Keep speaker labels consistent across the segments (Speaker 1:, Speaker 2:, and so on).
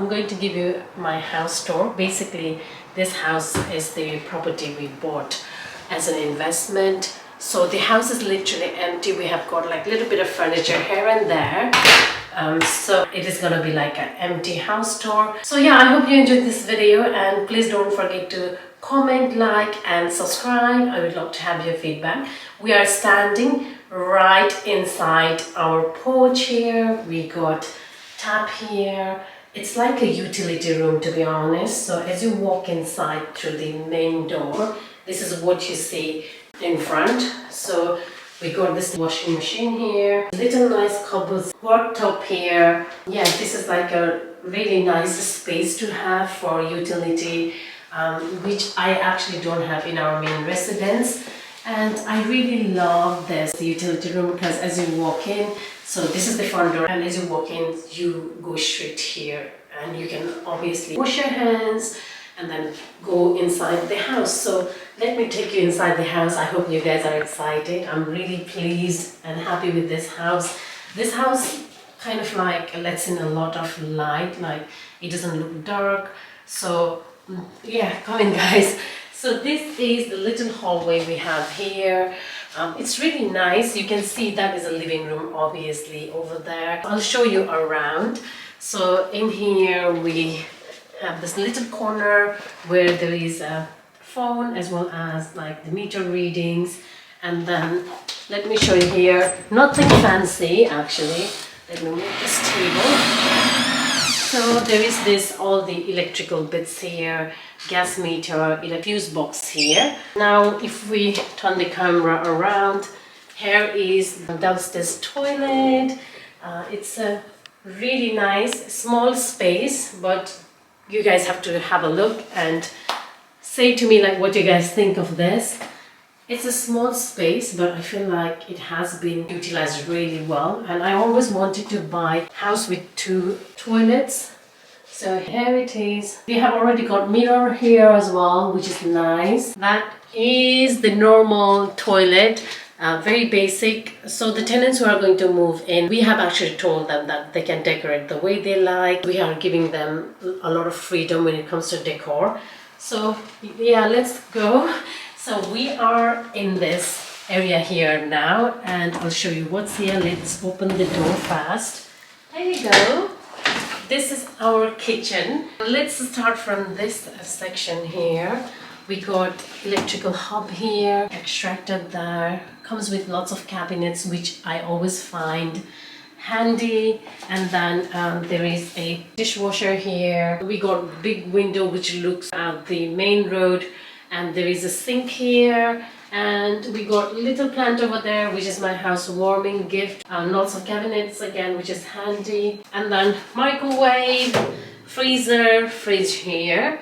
Speaker 1: I'm going to give you my house tour. Basically, this house is the property we bought as an investment. So the house is literally empty. We have got like a little bit of furniture here and there. So it is gonna be like an empty house tour. So yeah, I hope you enjoyed this video, and please don't forget to comment, like and subscribe. I would love to have your feedback. We are standing right inside our porch here. We got tap here. It's like a utility room, to be honest. So as you walk inside through the main door, this is what you see in front. So we got this washing machine here, little nice cupboards, worktop here. Yeah, this is like a really nice space to have for utility, which I actually don't have in our main residence. And I really love this utility room because as you walk in, so this is the front door, and as you walk in, you go straight here, and you can obviously wash your hands and then go inside the house. So let me take you inside the house. I hope you guys are excited. I'm really pleased and happy with this house. This house kind of like lets in a lot of light, like it doesn't look dark. So yeah, come in guys. So this is the little hallway we have here. It's really nice. You can see that is a living room obviously over there. I'll show you around. So in here we have this little corner where there is a phone as well as like the meter readings. And then let me show you here, nothing fancy actually. Let me move this table. So there is this, all the electrical bits here, gas meter, fuse box here. Now if we turn the camera around, here is downstairs toilet. It's a really nice small space, but you guys have to have a look and say to me like what you guys think of this. It's a small space, but I feel like it has been utilized really well. And I always wanted to buy a house with 2 toilets. So here it is. We have already got mirror here as well, which is nice. That is the normal toilet. Very basic. So the tenants who are going to move in, we have actually told them that they can decorate the way they like. We are giving them a lot of freedom when it comes to decor. So yeah, let's go. So we are in this area here now, and I'll show you what's here. Let's open the door fast. There you go. This is our kitchen. Let's start from this section here. We got electrical hub here, extractor there. Comes with lots of cabinets, which I always find handy. And then there is a dishwasher here. We got big window which looks at the main road, and there is a sink here, and we got little plant over there, which is my housewarming gift. Lots of cabinets again, which is handy. And then microwave, freezer, fridge here.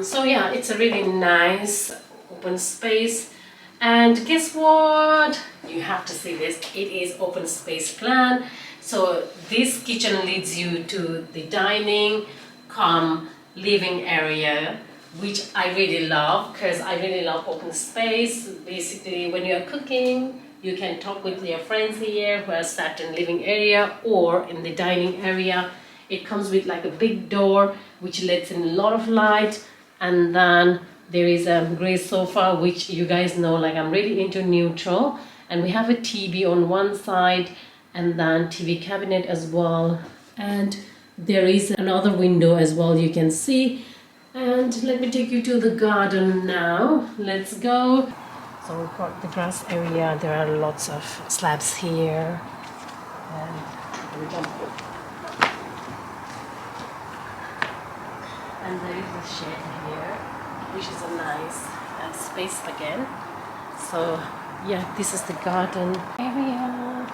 Speaker 1: So yeah, it's a really nice open space. And guess what? You have to see this. It is open space plan. So this kitchen leads you to the dining cum living area, which I really love because I really love open space. Basically, when you're cooking, you can talk with your friends here who are sat in living area or in the dining area. It comes with like a big door which lets in a lot of light, and then there is a grey sofa, which you guys know like I'm really into neutral, and we have a TV on one side and then TV cabinet as well, and there is another window as well you can see. And let me take you to the garden now. Let's go. So we've got the grass area. There are lots of slabs here. And there is a shed here, which is a nice space again. So yeah, this is the garden area.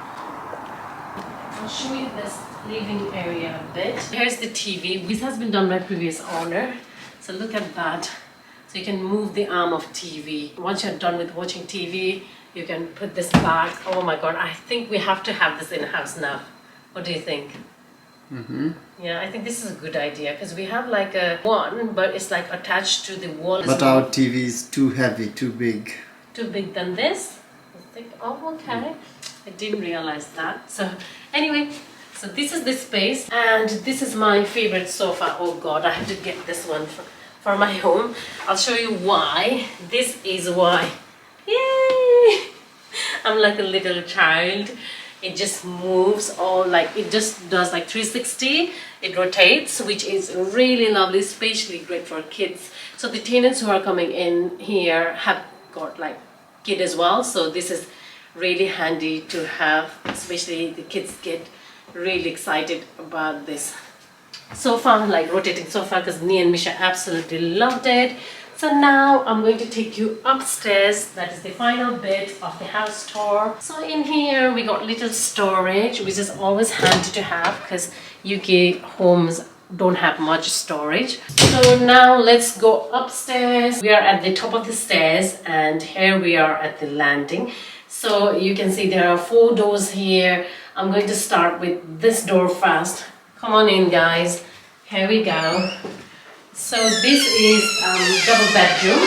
Speaker 1: I'll show you this living area a bit. Here's the TV. This has been done by previous owner. So look at that. So you can move the arm of TV. Once you're done with watching TV, you can put this back. Oh my God, I think we have to have this in house now. What do you think?
Speaker 2: Mm-hmm.
Speaker 1: Yeah, I think this is a good idea because we have like a one, but it's like attached to the wall.
Speaker 2: But our TV is too heavy, too big.
Speaker 1: Too big than this? I think, oh, okay. I didn't realize that. So anyway, So this is the space, and this is my favorite sofa. Oh god, I have to get this one for my home. I'll show you why. This is why. Yay! I'm like a little child. It just moves all, like it just does like 360. It rotates, which is really lovely, especially great for kids. So the tenants who are coming in here have got like kid as well, so this is really handy to have, especially the kids get really excited about this sofa, like rotating sofa, because me and Misha absolutely loved it. So now I'm going to take you upstairs. That is the final bit of the house tour. So in here we got little storage, which is always handy to have because UK homes don't have much storage. So now let's go upstairs. We are at the top of the stairs, and here we are at the landing. So you can see there are 4 doors here. I'm going to start with this door first. Come on in, guys. Here we go. So this is double bedroom.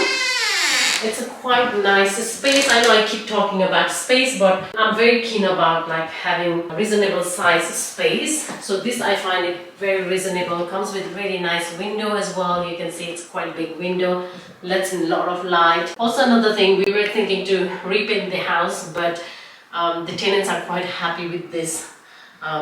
Speaker 1: It's a quite nice space. I know I keep talking about space, but I'm very keen about like having a reasonable size space. So this, I find it very reasonable. Comes with really nice window as well. You can see it's quite a big window. Lets in a lot of light. Also another thing, we were thinking to repaint the house, but the tenants are quite happy with this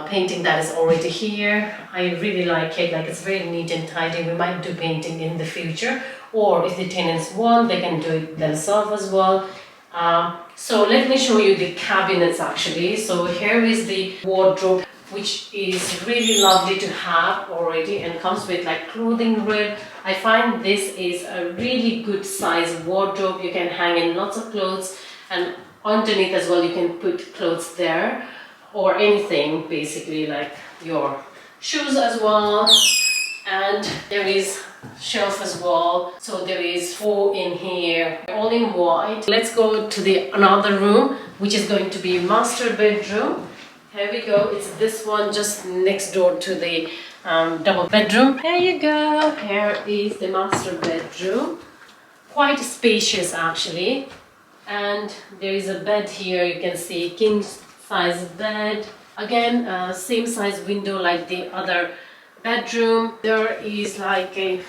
Speaker 1: painting that is already here. I really like it, like it's very neat and tidy. We might do painting in the future, or if the tenants want, they can do it themselves as well. So let me show you the cabinets actually. So here is the wardrobe, which is really lovely to have already, and comes with like clothing rail. I find this is a really good size wardrobe. You can hang in lots of clothes, and underneath as well you can put clothes there, or anything basically, like your shoes as well. And there is shelf as well. So there is 4 in here, all in white. Let's go to the another room, which is going to be master bedroom. Here we go. It's this one just next door to the double bedroom. Here you go. Here is the master bedroom. Quite spacious actually. And there is a bed here. You can see king size bed. Again, same size window like the other bedroom. There is like a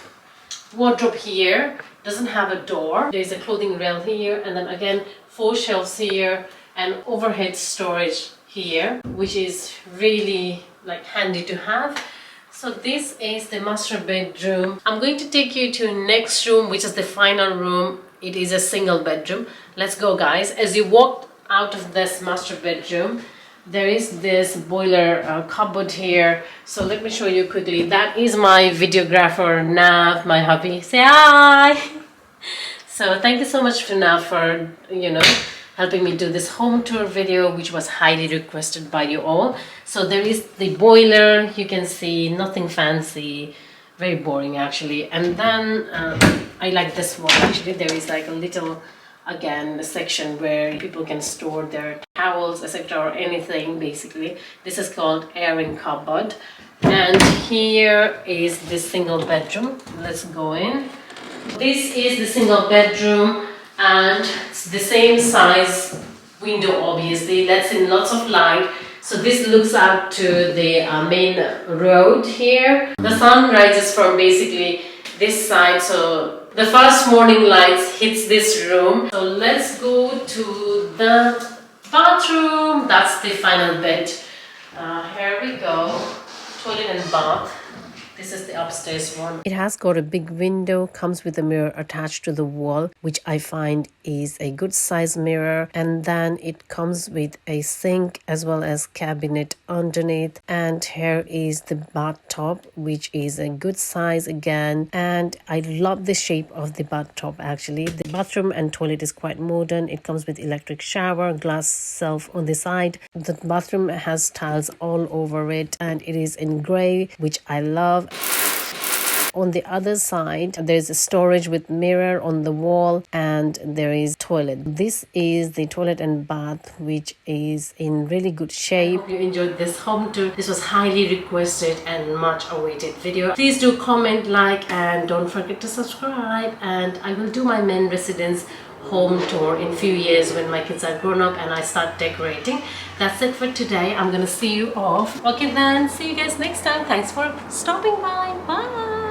Speaker 1: wardrobe here. Doesn't have a door. There is a clothing rail here, and then again 4 shelves here, and overhead storage here, which is really like handy to have. So this is the master bedroom. I'm going to take you to next room, which is the final room. It is a single bedroom. Let's go, guys. As you walk out of this master bedroom, there is this boiler cupboard here. So let me show you quickly. That is my videographer Nav, my hubby. Say hi. So thank you so much for Nav for helping me do this home tour video, which was highly requested by you all. So there is the boiler. You can see nothing fancy, very boring actually. And then I like this one actually. There is like a little, again, a section where people can store their towels, etc., or anything basically. This is called airing cupboard. And here is the single bedroom. Let's go in. This is the single bedroom, and it's the same size window obviously. Lets in lots of light. So this looks out to the main road here. The sun rises from basically this side, so the first morning lights hits this room. So let's go to the bathroom. That's the final bit. Here we go. Toilet and bath. This is the upstairs one. It has got a big window, comes with a mirror attached to the wall, which I find is a good size mirror. And then it comes with a sink as well as cabinet underneath. And here is the bathtub, which is a good size again. And I love the shape of the bathtub actually. The bathroom and toilet is quite modern. It comes with electric shower, glass shelf on the side. The bathroom has tiles all over it, and it is in grey, which I love. On the other side, there's a storage with mirror on the wall, and there is toilet. This is the toilet and bath, which is in really good shape. I hope you enjoyed this home tour. This was highly requested and much awaited video. Please do comment, like, and don't forget to subscribe. And I will do my main residence home tour in few years when my kids are grown up and I start decorating. That's it for today. I'm gonna see you off. Okay then, see you guys next time. Thanks for stopping by. Bye.